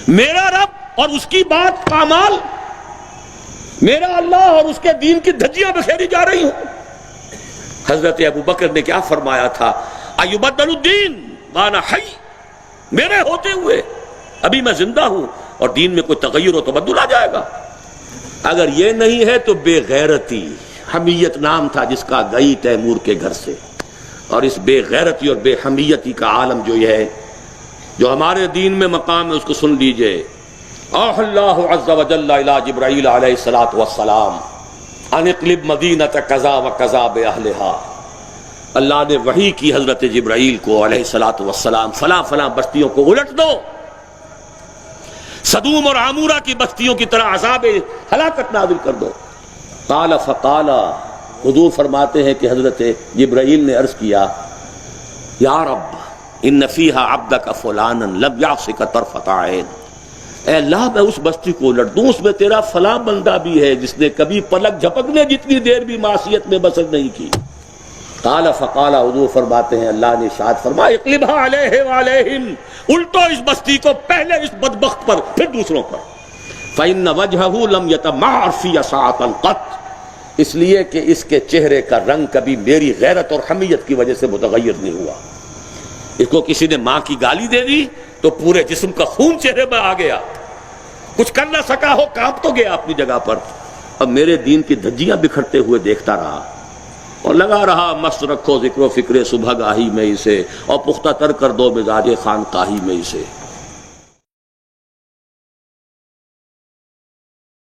میرا رب اور اس کی بات پامال، میرا اللہ اور اس کے دین کی دھجیاں بکھیری جا رہی ہوں۔ حضرت ابو بکر نے کیا فرمایا تھا؟ ایبدل الدین وانا حی، میرے ہوتے ہوئے ابھی میں زندہ ہوں اور دین میں کوئی تغیر و تبدل آ جائے گا؟ اگر یہ نہیں ہے تو بے غیرتی، حمیت نام تھا جس کا گئی تیمور کے گھر سے، اور اس بے غیرتی اور بے حمیتی کا عالم جو یہ ہے، جو ہمارے دین میں مقام ہے، اس کو سن لیجئے۔ اوحى اللہ عز وجل الى جبرائیل علیہ الصلوۃ والسلام ان اقلب مدینۃ کذا وکذا باہلھا، اللہ نے وحی کی حضرت جبرائیل کو علیہ الصلوۃ والسلام، فلاں فلاں بستیوں کو الٹ دو، سدوم اور عامورہ کی بستیوں کی طرح عذاب ہلاکت نازل کر دو۔ قال فقال، حضور فرماتے ہیں کہ حضرت جبرائیل نے عرض کیا، یا رب ان فیہا عبدک فلانا لم یعصک طرفۃ عین، اے اللہ میں اس بستی کو الٹ دوں، اس میں تیرا فلاں بندہ بھی ہے جس نے کبھی پلک جھپکنے جتنی دیر بھی معصیت میں بسر نہیں کی۔ قال فقال، حضور فرماتے ہیں اللہ نے ارشاد فرمایا، اقلبھا علیہ وعلیہم، الٹو اس بستی کو، پہلے اس بدبخت پر پھر دوسروں پر۔ فإن وجہہ لم یتمعر فی ساعۃ قط، اس لیے کہ اس کے چہرے کا رنگ کبھی میری غیرت اور حمیت کی وجہ سے متغیر نہیں ہوا۔ اس کو کسی نے ماں کی گالی دے دی تو پورے جسم کا خون چہرے میں آ گیا، کچھ کر نہ سکا ہو، کانپ تو گیا اپنی جگہ پر۔ اب میرے دین کی دھجیاں بکھرتے ہوئے دیکھتا رہا اور لگا رہا، مست رکھو ذکر و فکر صبح گاہی میں اسے، اور پختہ تر کر دو مزاج خانقاہی میں اسے۔